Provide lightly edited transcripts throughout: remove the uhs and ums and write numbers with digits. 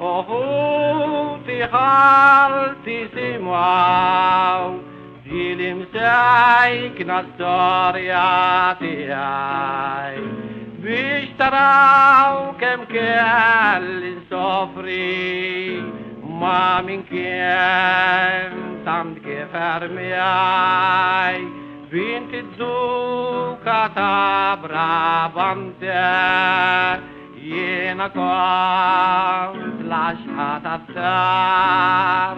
أخوتي خالتي سمعوا دي مسايك نصار ياتي بيشتراو كم كال صفري ما من كان تمد كفر مياي بنت الزوكا تبرا بمتا ينكون لاشحة الدار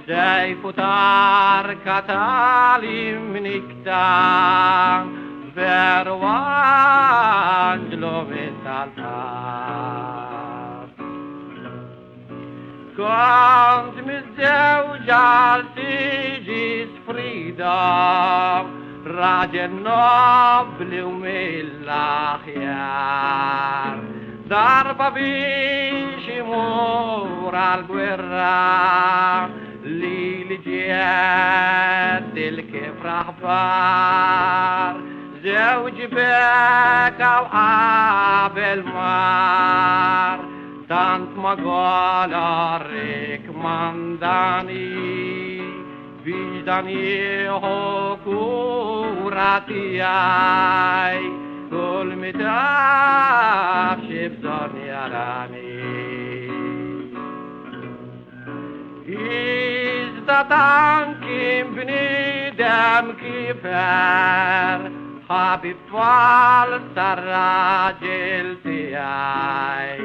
سيف تار كتالي منكتا بروانجلو بالتالتار كنت متزوجة تيجي فريدة راجل نوبل وملاخيار ضربة بشمور القرى ليل جيت الكفر أحبار زوج بكى وعاب المار تانت مقال الريك منداني بيداني حكوراتي كل متاف شبزان يراني إزدادان كيم بني دم كيفر حبيب فالسراجل تياي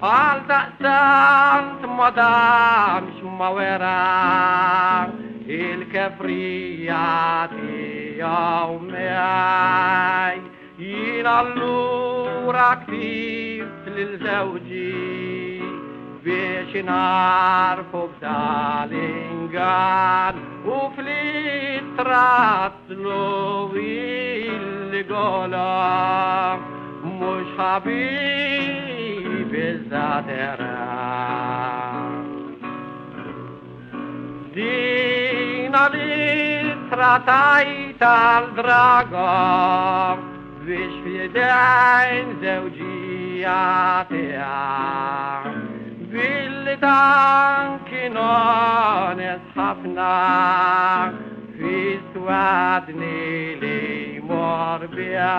حال تأسانت مدام شمويران الكفرياتي يومي ينالورا كتير للزوجي بيش نعرفو بدالينغان وفليت راتلو اللي قولا مش حبيب الزاتران دينا لتراتايت الدراغام ويش في دين زوجياتي بالتانكنون اصحفنا في سواد نيلي مربيا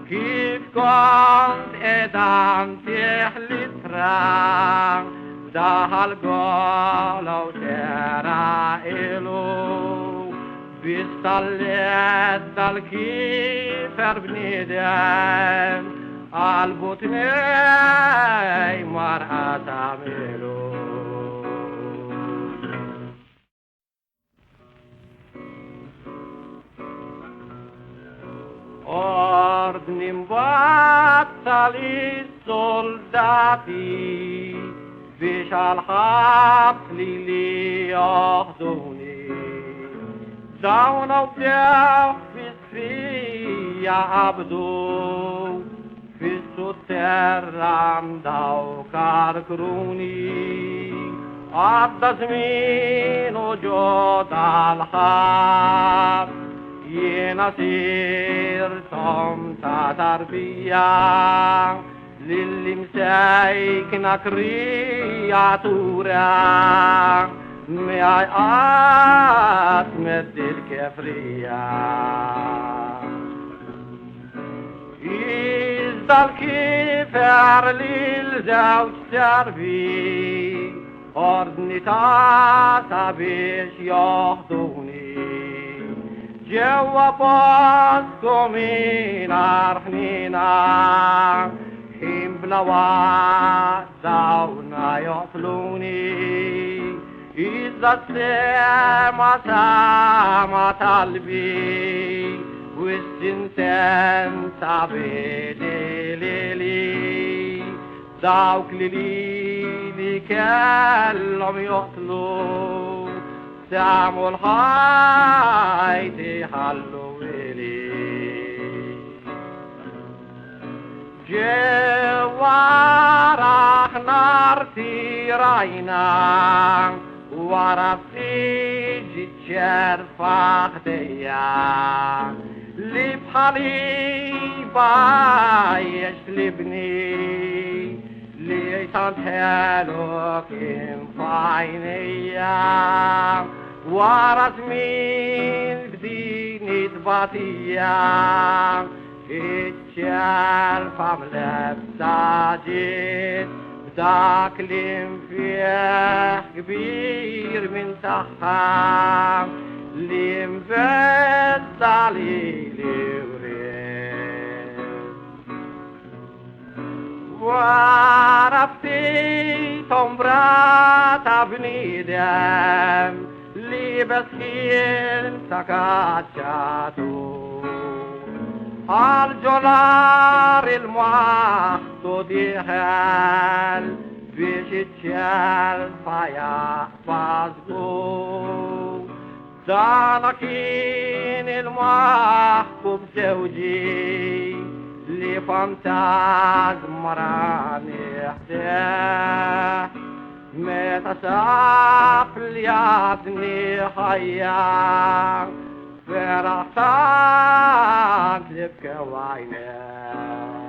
كيف كنت ادان تحلترا دهال قولو ترائلو بيستلت الكيفر بندم البطني مرأة تعملو Ordnim battali soldati بيش الحبس لي ياخدوني داونا وبيع في يا عبدو في السوتر عم داو كاركروني عدى زمين وجود الحبس ينصير صمت تربية للي مسايك نكرياتورا ميعات مد الكفرية إذا الكفر للزوج تربي أرضني تاسا بيش ياخدوني جوا باسكو من أرحنينا هم بلوات داونا يطلوني إذا سما طلبي والسنسان صابيلي ليلي داوك ليلي كلهم يطلو سامو الخايتي حلو إلي جوارح نارتي راينا ورفتي جتشر فاختيا لبحلي بايش لبني تنتهلك فاينيا ورسمين بديني تباطيا اتشال فملك ساجد تاكلم فيه كبير من تخام لم بس علي وعرفتي تمبرات ابني دم لي بسكين سكاتشاتو الجولار المعطو ديهال بيش تشال فيا فازقو دانكين المحبوب زوجي اللي فانتاز مراني احتاه متساف ليادني خيام فرحتك لك وعينك